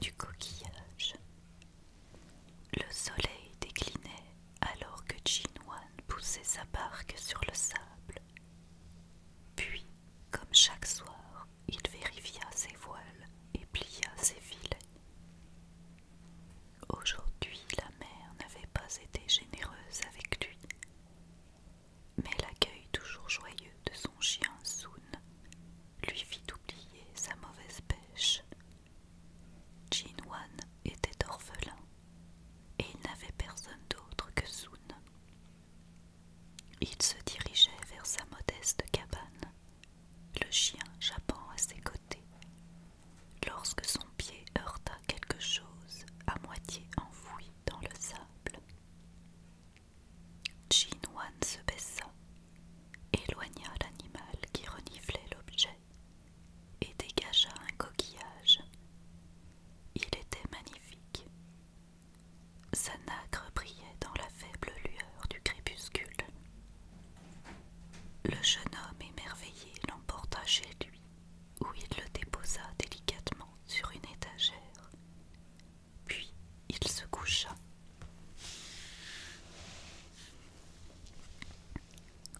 du coquillage. Le soleil déclinait alors que Jinwan poussait sa barque sur le sable. Puis, comme chaque soir, il vérifia ses voiles et plia ses filets. Aujourd'hui, la mer n'avait pas été généreuse avec lui, mais l'accueil toujours joyeux de son chien Sun lui fit oublier sa mauvaise pêche. Jinwan était orphelin et il n'avait personne d'autre que Sun. Il se dirigeait vers sa modeste cabane, le chien jappant à ses côtés, lorsque son pied heurta quelque chose à moitié enfoui dans le sable. Jinwan se baissa, éloigna l'animal qui reniflait l'objet et dégagea un coquillage. Il était magnifique. Sa nacre brillait dans la faible lueur du crépuscule. Le jeune homme émerveillé l'emporta chez lui, où il le déposa délicatement sur une étagère. Puis il se coucha.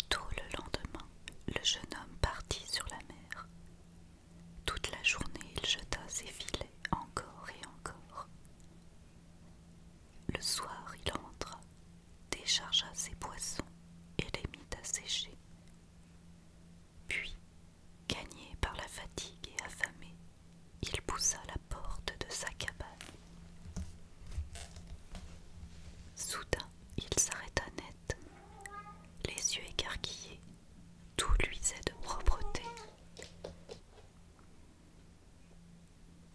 Tôt le lendemain, le jeune homme partit sur la mer. Toute la journée, il jeta ses filets encore et encore. Le soir, il rentra, déchargea ses poissons et les mit à sécher. Puis, gagné par la fatigue et affamé, il poussa la porte de sa cabane. Soudain, il s'arrêta net, les yeux écarquillés, tout luisait de propreté.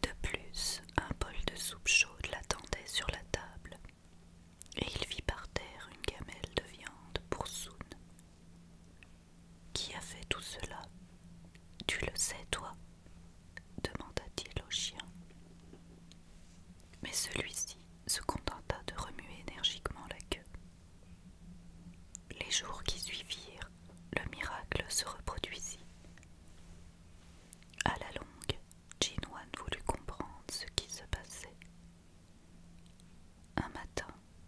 De plus, un bol de soupe chaude l'attendait sur la table, et il vit par terre une gamelle de viande pour Sun. Qui a fait tout cela? Tu le sais, toi? Demanda-t-il au chien. Mais celui-ci se contenta de remuer énergiquement la queue. Les jours qui suivirent, le miracle se reproduisit. À la longue, Jinwan voulut comprendre ce qui se passait. Un matin,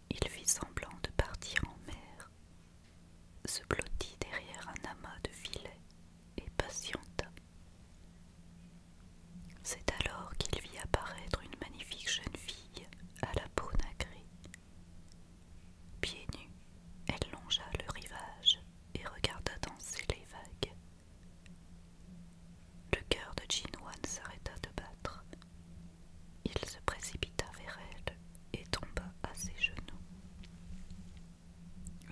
il fit semblant de partir en mer, se blottit derrière un amas de filets et patienta. C'est alors qu'il vit apparaître une magnifique jeune fille à la peau nacrée. Pieds nus, elle longea le rivage et regarda danser les vagues. Le cœur de Jinwan s'arrêta de battre. Il se précipita vers elle et tomba à ses genoux.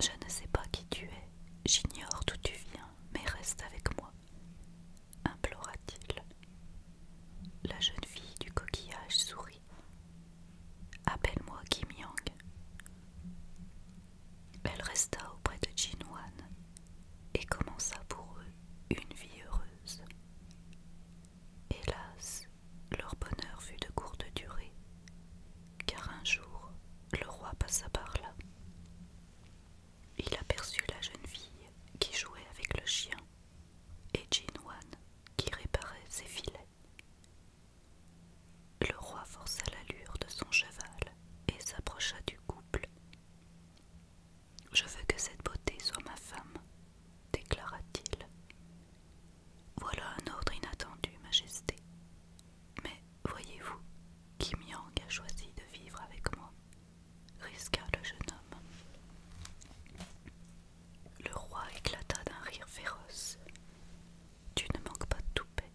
« Je ne sais pas qui tu es, j'ignore d'où tu viens, mais reste avec moi, » implora-t-il. La jeune fille du coquillage sourit. « Appelle-moi Kim Yang. » Elle resta auprès de Jinwan et commença pour eux une vie heureuse. Hélas, leur bonheur fut de courte durée, car un jour, le roi passa par là. Il aperçut la jeune fille qui jouait avec le chien et Jinwan qui réparait ses filets. Le roi força l'allure de son cheval et s'approcha du couple. « Je veux que cette beauté soit ma femme, » déclara-t-il. « Voilà un ordre inattendu, Majesté. Mais voyez-vous, Kim Yang a choisi de vivre avec moi, » risqua le jeune homme. Le roi éclata d'un rire féroce. « Tu ne manques pas de toupet,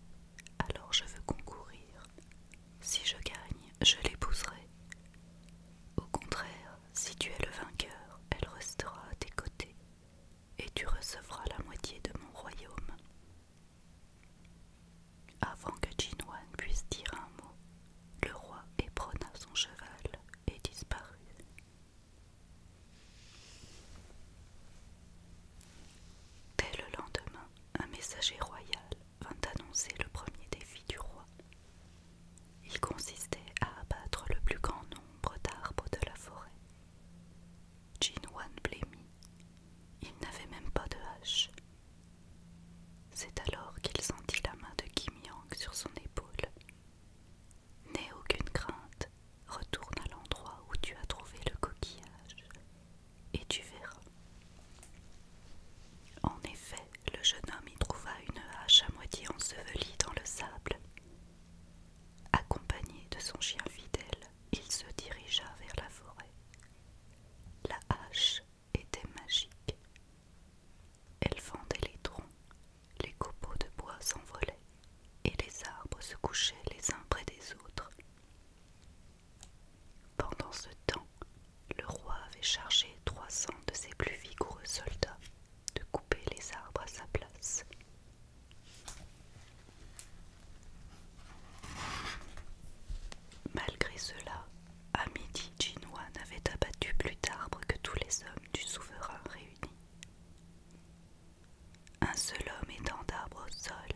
alors je veux concourir. Si je gagne, je l'épouserai. Au contraire, si tu es le vainqueur, elle restera à tes côtés et tu recevras la moitié de mon royaume. » Avant que Jinwan puisse dire un mot, le roi éperonna son cheval et disparut. Dès le lendemain, un messager royal vint annoncer le premier défi du roi. Il consistait à abattre son chien fidèle, il se dirigea vers la forêt. La hache était magique. Elle fendait les troncs, les copeaux de bois s'envolaient, et les arbres se couchaient les uns près des autres. Pendant ce temps, le roi avait chargé 300 de ses plus vigoureux soldats de couper les arbres à sa place. Malgré cela, à midi, Jinwan avait abattu plus d'arbres que tous les hommes du souverain réunis. Un seul homme étant d'arbre au sol,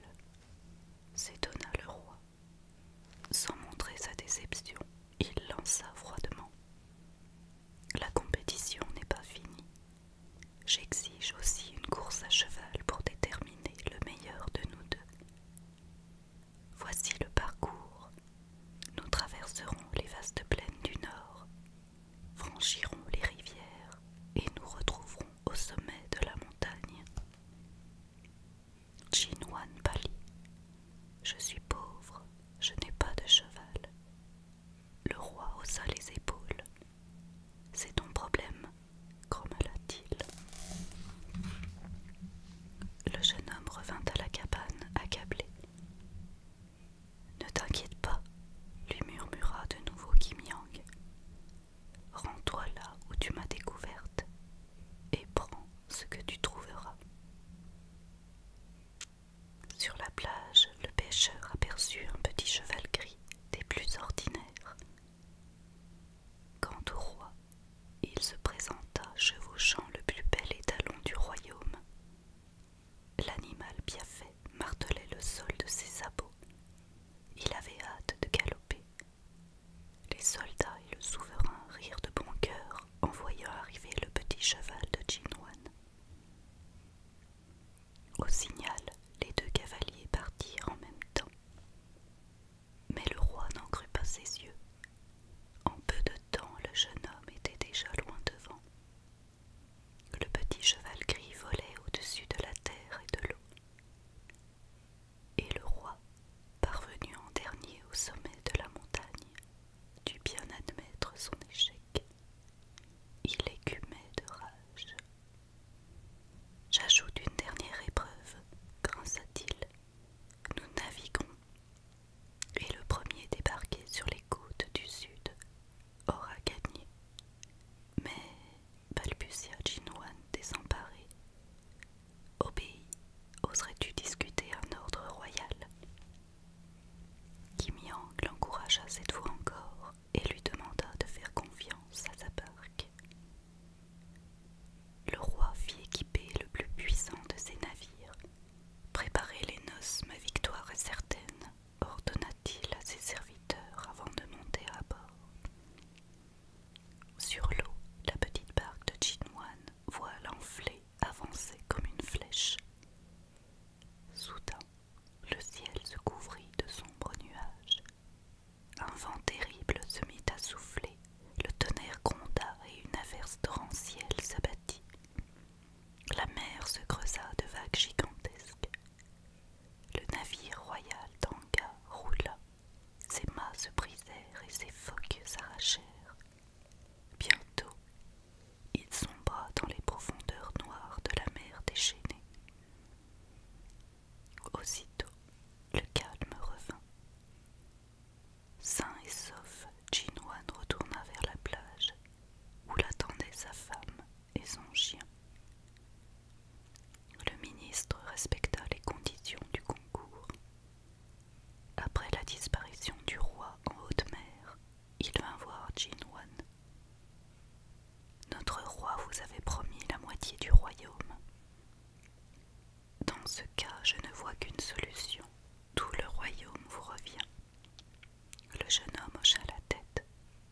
s'étonna le roi. Sans montrer sa déception, il lança froidement. La compétition n'est pas finie. J'exige aussi une course à cheval pour déterminer le meilleur de nous deux. Voici le parcours. Nous traverserons les vastes plaines du nord, franchirons les rivières et nous retrouverons au sommet de la montagne. Jinwan pâlit. Je suis pauvre, je n'ai pas de cheval. Le roi haussa les épaules. C'est ton problème, grommela-t-il. Le jeune homme revint à la cabane, accablé. Ne t'inquiète pas, lui murmura de nouveau Kim Yang. Rends-toi là où tu m'as découverte et prends ce que tu trouveras. Sur la plage, le pêcheur aperçut un petit cheval gris des plus ordinaires. Quant au roi, il se présenta chevauchant le plus bel étalon du royaume. L'animal bien fait martelait le sol de ses sabots. Il avait hâte de galoper. Les soldats et le souverain rirent de bon cœur en voyant arriver le petit cheval de Jinwan. Au signal, les deux cavaliers partirent en même temps. Mais le roi n'en crut pas ses yeux. En peu de temps, le jeune homme était déjà loin devant. Le petit cheval gris volait au-dessus de la terre et de l'eau. Et le roi, parvenu en dernier au sommet de la montagne, dut bien admettre son échec. Il écumait de rage. J'ajoute une dernière épreuve, grinça-t-il. Nous naviguons, et le premier débarqué sur les côtes du sud aura gagné. Mais, balbutia Jinwan désemparé, obéis, oserais-tu discuter un ordre royal? Kim Yang l'encouragea cette fois encore et lui demanda de faire confiance à sa barque. Le roi fit équiper le plus puissant de ses navires. Préparez les noces, ma victoire est certaine, ordonna-t-il à ses serviteurs avant de monter à bord. Sur l'eau, la petite barque de Jinwan, voile enflée, avançait comme une flèche. Soudain, le ciel se couvrit de sombres nuages. Un vent terrible se mit à souffler, le tonnerre gronda et une averse torrentielle s'abattit. La mer se creusa de vagues gigantesques. Le navire royal d'Anga roula, ses mâts se brisèrent et ses focs s'arrachèrent. Bientôt, il sombra dans les profondeurs noires de la mer déchaînée. Aussitôt, le calme revint. Sain et sauf, Jinwan retourna vers la plage, où l'attendaient sa femme et son chien. Le ministre respecta les conditions du concours. Après la disparition du roi en haute mer, il vint voir Jinwan. Notre roi vous avait promis la moitié du royaume. Dans ce cas, je ne vois qu'une solution. Tout le royaume vous revient. Le jeune homme hocha la tête.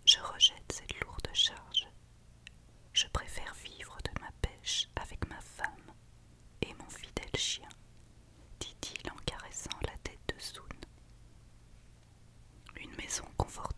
Je rejette cette lourde charge. Je préfère vivre de ma pêche avec ma femme et mon fidèle chien, dit-il en caressant la tête de Sun. Une maison confortable